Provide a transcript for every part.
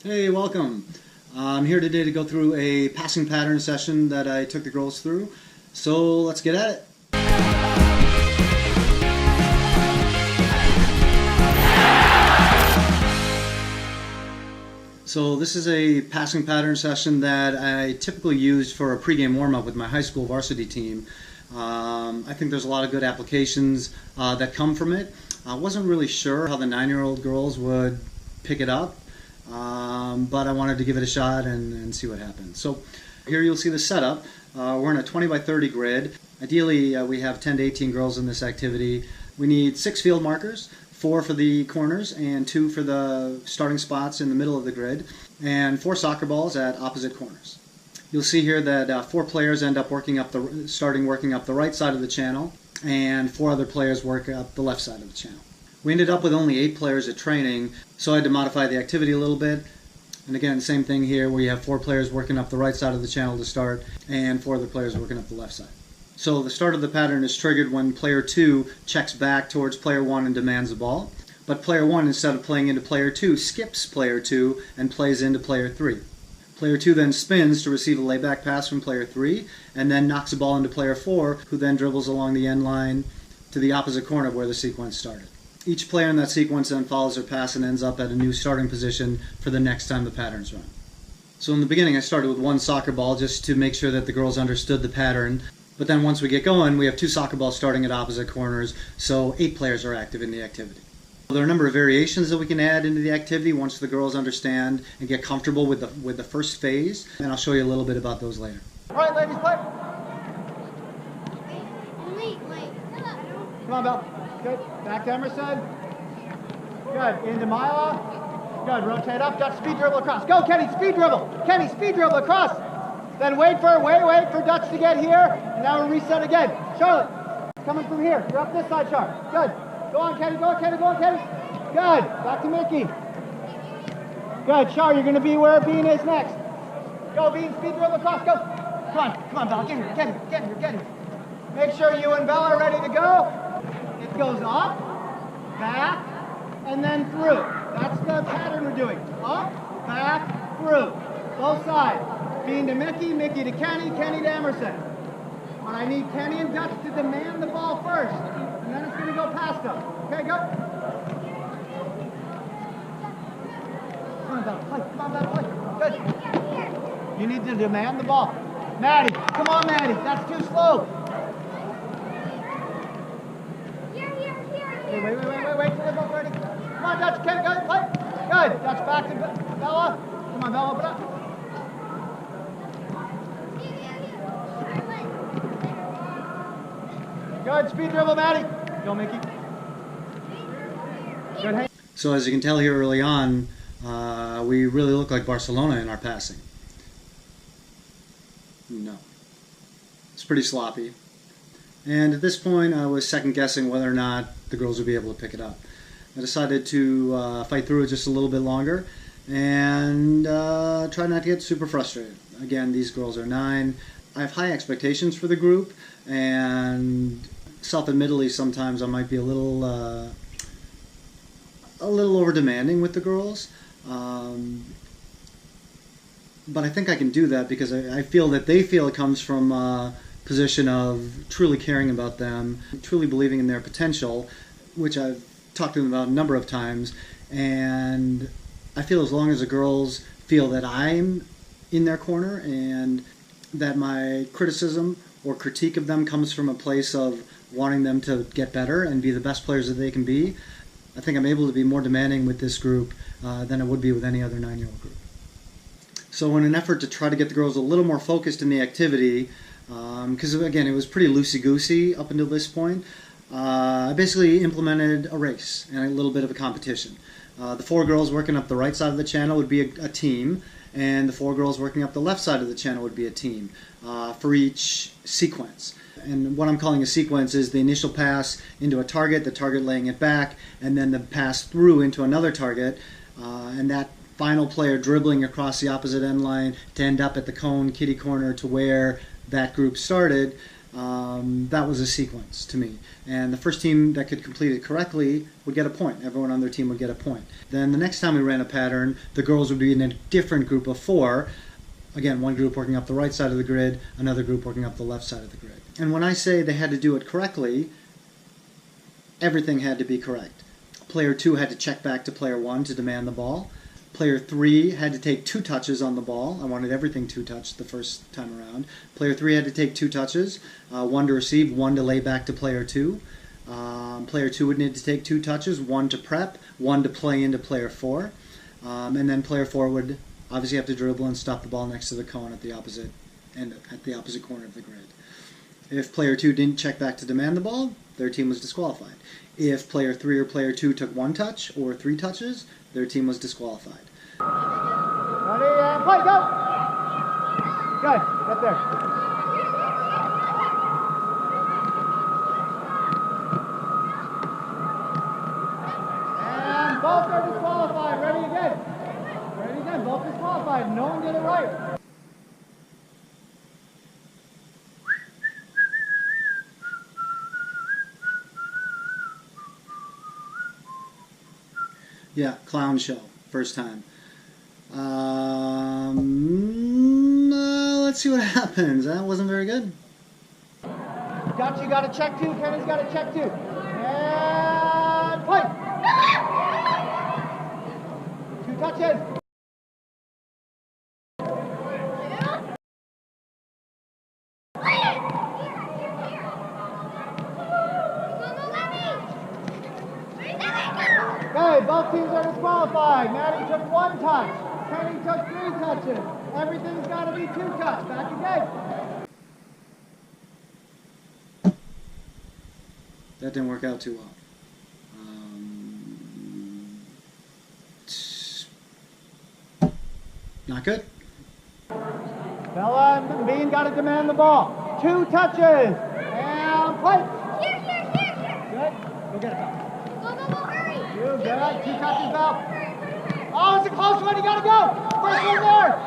Hey, welcome. I'm here today to go through a passing pattern session that I took the girls through. So let's get at it. So this is a passing pattern session that I typically use for a pregame warm-up with my high school varsity team. I think there's a lot of good applications that come from it. I wasn't really sure how the 9-year-old girls would pick it up. But I wanted to give it a shot and see what happens. So here you'll see the setup. We're in a 20 by 30 grid. Ideally, we have 10 to 18 girls in this activity. We need 6 field markers, 4 for the corners and 2 for the starting spots in the middle of the grid, and 4 soccer balls at opposite corners. You'll see here that 4 players end up working up the right side of the channel, and 4 other players work up the left side of the channel. We ended up with only 8 players at training, so I had to modify the activity a little bit. And again, same thing here, where you have 4 players working up the right side of the channel to start, and 4 other players working up the left side. So the start of the pattern is triggered when player 2 checks back towards player 1 and demands the ball. But player 1, instead of playing into player 2, skips player 2 and plays into player 3. Player 2 then spins to receive a layback pass from player 3, and then knocks the ball into player 4, who then dribbles along the end line to the opposite corner where the sequence started. Each player in that sequence then follows their pass and ends up at a new starting position for the next time the pattern's run. So in the beginning I started with 1 soccer ball just to make sure that the girls understood the pattern. But then once we get going, we have 2 soccer balls starting at opposite corners, so 8 players are active in the activity. There are a number of variations that we can add into the activity once the girls understand and get comfortable with the first phase, and I'll show you a little bit about those later. All right, ladies, play. Come on, Belle. Good. Back to Emerson. Good. Into Mila. Good. Rotate up. Dutch speed dribble across. Go, Kenny. Speed dribble. Kenny, speed dribble across. Then wait for Dutch to get here. And now we'll reset again. Charlotte, coming from here. You're up this side, Charlotte. Good. Go on, Kenny. Go on, Kenny. Go on, Kenny. Good. Back to Mickey. Good. Char, you're going to be where Bean is next. Go, Bean. Speed dribble across. Go. Come on, Bella. Get here. Make sure you and Bella are ready to go. It goes up, back, and then through. That's the pattern we're doing. Up, back, through. Both sides. Bean to Mickey, Mickey to Kenny, Kenny to Emerson. But I need Kenny and Dutch to demand the ball first, and then it's going to go past them. Okay, go. Come on, Bella, play. Good. You need to demand the ball. Maddie, come on, Maddie. That's too slow. Wait till they're both ready. Come on, Dutch, Kenny, go, play. Good. Dutch back to Bella. Come on, Bella, open up. Good, speed dribble, Maddie. Go, Mickey. Good hang. So as you can tell here early on, we really look like Barcelona in our passing. No. It's pretty sloppy. And at this point, I was second-guessing whether or not the girls would be able to pick it up. I decided to fight through it just a little bit longer and try not to get super frustrated. Again, these girls are 9. I have high expectations for the group, and self-admittedly, sometimes I might be a little over-demanding with the girls. But I think I can do that because I feel that they feel it comes from a position of truly caring about them, truly believing in their potential, which I've talked to them about a number of times. And I feel as long as the girls feel that I'm in their corner and that my criticism or critique of them comes from a place of wanting them to get better and be the best players that they can be, I think I'm able to be more demanding with this group than I would be with any other 9-year-old group. So in an effort to try to get the girls a little more focused in the activity, because again, it was pretty loosey-goosey up until this point, I basically implemented a race and a little bit of a competition. The 4 girls working up the right side of the channel would be a team, and the 4 girls working up the left side of the channel would be a team for each sequence. And what I'm calling a sequence is the initial pass into a target, the target laying it back, and then the pass through into another target, and that final player dribbling across the opposite end line to end up at the cone kitty corner to where that group started. That was a sequence to me. And the first team that could complete it correctly would get a point. Everyone on their team would get a point. Then the next time we ran a pattern, the girls would be in a different group of 4. Again, one group working up the right side of the grid, another group working up the left side of the grid. And when I say they had to do it correctly, everything had to be correct. Player 2 had to check back to player 1 to demand the ball. Player 3 had to take 2 touches on the ball. I wanted everything 2-touched the first time around. Player 3 had to take 2 touches, 1 to receive, 1 to lay back to player 2. Player 2 would need to take 2 touches, 1 to prep, 1 to play into player 4. And then player 4 would obviously have to dribble and stop the ball next to the cone at the opposite end, at the opposite corner of the grid. If player 2 didn't check back to demand the ball, their team was disqualified. If player 3 or player 2 took 1 touch or 3 touches, their team was disqualified. Ready and play, go! Good, get there. And both are disqualified. Ready again. Ready again, both disqualified. No one did it right. Yeah, clown show, first time. Let's see what happens. That wasn't very good. Dutch, you got to check 2. Kenny's got to check 2. And play. 2 touches. Okay, both teams are disqualified. Maddie took 1 touch. Kenny took 3 touches. Everything's got to be 2 touch. Back again. That didn't work out too well. Not good. Bella and Bean got to demand the ball. 2 touches. And play. Here. Good. Go get it, Bella. Go, hurry. You good. 2 touches, Bella. Oh, it's a close one. You got to go. First one there.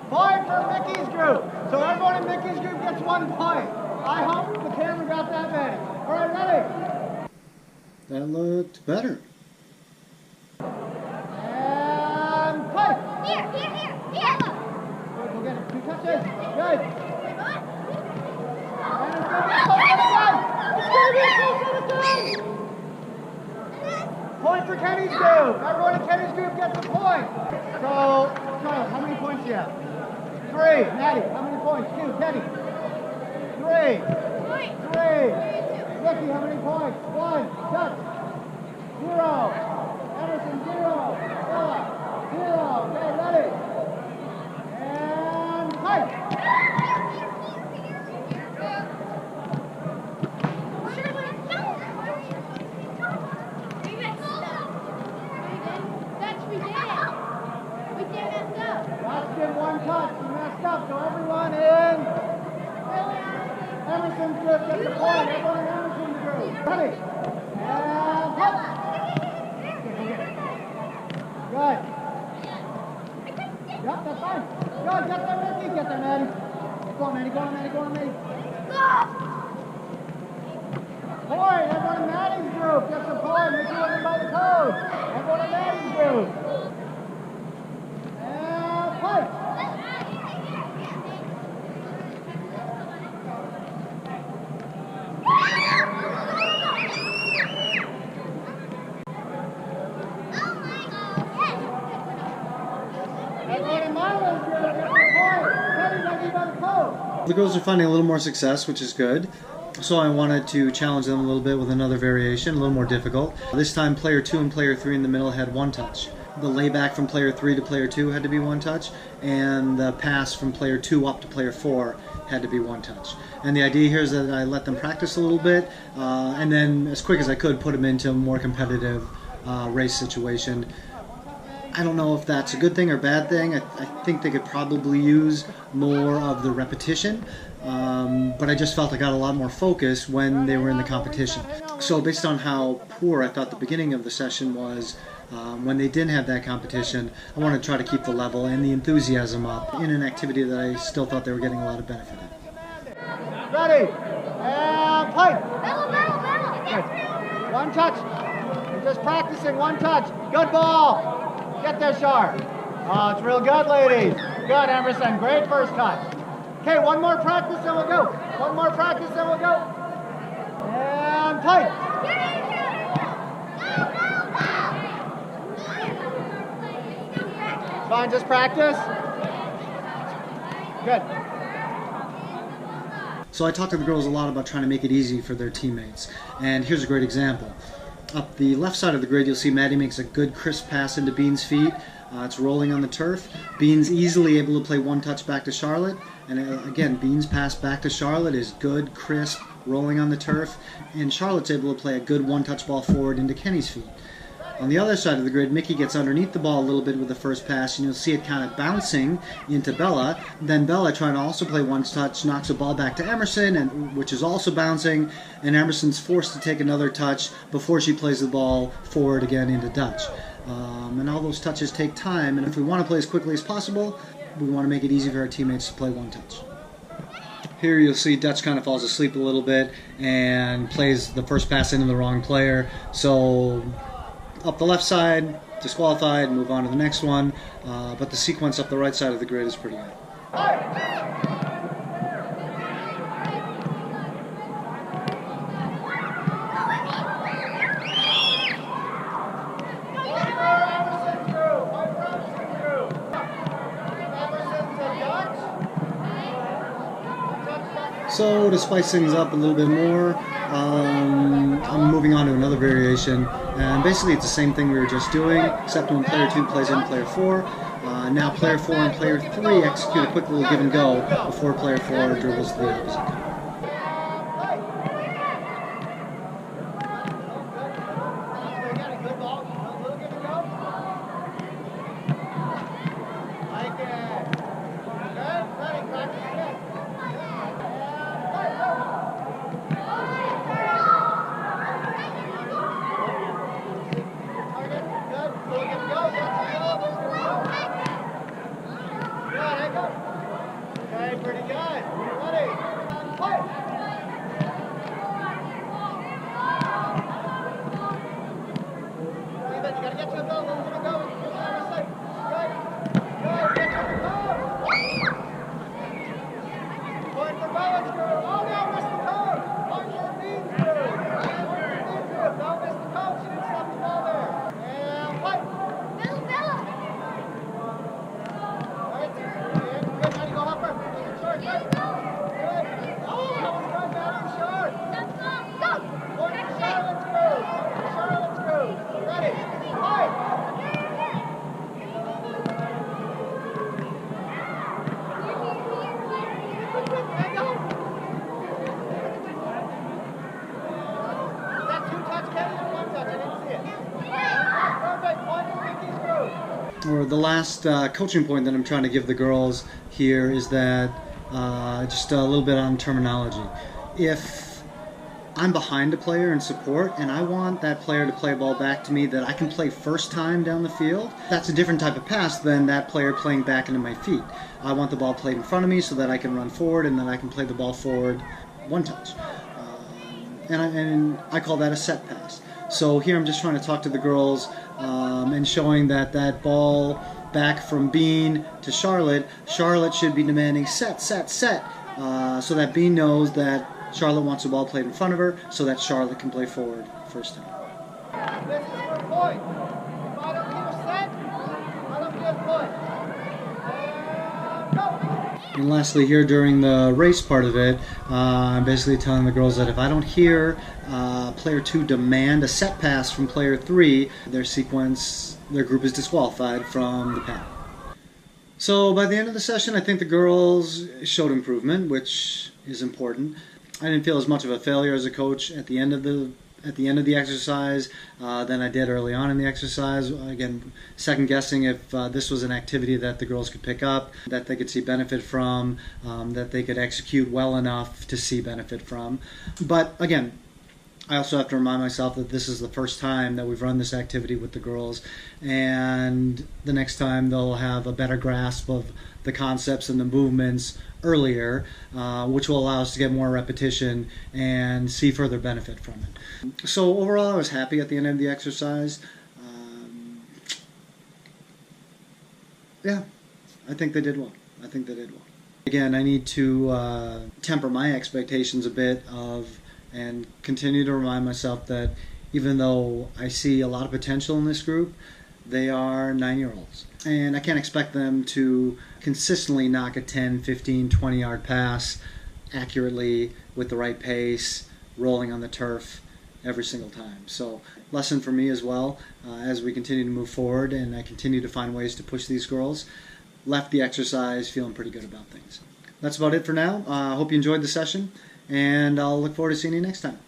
Point for Mickey's group. So everyone in Mickey's group gets 1 point. I hope the camera got that many. All right, ready? That looked better. And play. Here. Good, go get it. 2 touches. Good. And it's going to be close again. It's going to be close again. Point for Kenny's group. Everyone in Kenny's group gets a point. So, Charles, how many points do you have? 3. Maddie, how many points? 2. Kenny. 3. 3. Ricky, how many points? 1. Dutch. 0. Emerson, 0. Bella, 0. Okay, ready. And play. Dutch did 1 touch. He messed up. So everyone in Emerson's group gets a point. Everyone in Emerson's group. Ready. And hop. Good. Yep, that's fine. Good. Get there, Ricky. Get there, Maddie. Go on, Maddie. Go on, Maddie. Go on, Maddie. Point. Everyone in Maddie's group gets a point. Ricky wasn't by the code. Everyone in Maddie's group. And play. The girls are finding a little more success, which is good. So I wanted to challenge them a little bit with another variation, a little more difficult. This time player 2 and player 3 in the middle had 1 touch. The layback from player 3 to player 2 had to be 1 touch, and the pass from player 2 up to player 4 had to be 1 touch. And the idea here is that I let them practice a little bit, and then as quick as I could put them into a more competitive race situation. I don't know if that's a good thing or bad thing. I think they could probably use more of the repetition. but I just felt I got a lot more focus when they were in the competition. So based on how poor I thought the beginning of the session was, when they didn't have that competition, I wanted to try to keep the level and the enthusiasm up in an activity that I still thought they were getting a lot of benefit in. Ready, and play. Good. One touch. You're just practicing one touch. Good ball. Get there, Shar. Oh, it's real good, ladies. Good, Emerson. Great first touch. Okay, one more practice and we'll go. One more practice and we'll go. And play. Fine, just practice. Good. So I talked to the girls a lot about trying to make it easy for their teammates. And here's a great example. Up the left side of the grid, you'll see Maddie makes a good crisp pass into Bean's feet. It's rolling on the turf. Bean's easily able to play one touch back to Charlotte. And again, Bean's pass back to Charlotte is good, crisp, rolling on the turf. And Charlotte's able to play a good one-touch ball forward into Kenny's feet. On the other side of the grid, Mickey gets underneath the ball a little bit with the first pass, and you'll see it kind of bouncing into Bella. Then Bella, trying to also play one touch, knocks a ball back to Emerson, which is also bouncing, and Emerson's forced to take another touch before she plays the ball forward again into Dutch. And all those touches take time, and if we want to play as quickly as possible, we want to make it easy for our teammates to play one touch. Here you'll see Dutch kind of falls asleep a little bit and plays the first pass into the wrong player. So up the left side, disqualified, move on to the next one. But the sequence up the right side of the grid is pretty good. So to spice things up a little bit more, I'm moving on to another variation, and basically it's the same thing we were just doing, except when player 2 plays in player 4. Now player 4 and player 3 execute a quick little give and go before player 4 dribbles to the opposite. Okay, pretty good. Ready? Play! You gotta get to the ball. We're gonna go. Good. Good. Get to the ball. Point for balance crew. Oh no, missed the code. Point for Bean crew. Don't miss the code. She didn't stop the ball there. And play. Bella. Good. How do you go, Hopper? Short. Good. Good. Oh, that was good, Maddie. Short. Go. Point for Charlotte's crew. Charlotte's crew. Ready? Play. Is that two touch, Kenny, or one touch? I didn't see it. Perfect. Point for Mickey's crew. Or the last coaching point that I'm trying to give the girls here is that just a little bit on terminology. If I'm behind a player in support and I want that player to play a ball back to me that I can play first time down the field, that's a different type of pass than that player playing back into my feet. I want the ball played in front of me so that I can run forward and then I can play the ball forward one touch. And I call that a set pass. So here I'm just trying to talk to the girls and showing that that ball back from Bean to Charlotte should be demanding set, so that Bean knows that Charlotte wants the ball played in front of her so that Charlotte can play forward first time. This is for point. If I don't give a set, I don't give point. And go. And lastly here during the race part of it, I'm basically telling the girls that if I don't hear player 2 demand a set pass from player 3, their group is disqualified from the panel. So by the end of the session, I think the girls showed improvement, which is important. I didn't feel as much of a failure as a coach at the end of the at the end of the exercise than I did early on in the exercise. Again, second guessing if this was an activity that the girls could pick up, that they could see benefit from, that they could execute well enough to see benefit from. But again, I also have to remind myself that this is the first time that we've run this activity with the girls, and the next time they'll have a better grasp of the concepts and the movements earlier, which will allow us to get more repetition and see further benefit from it. So overall, I was happy at the end of the exercise. Yeah, I think they did well. Again, I need to temper my expectations a bit and continue to remind myself that even though I see a lot of potential in this group, they are 9-year-olds. And I can't expect them to consistently knock a 10, 15, 20-yard pass accurately with the right pace, rolling on the turf every single time. So, lesson for me as well as we continue to move forward and I continue to find ways to push these girls. Left the exercise feeling pretty good about things. That's about it for now. I hope you enjoyed the session, and I'll look forward to seeing you next time.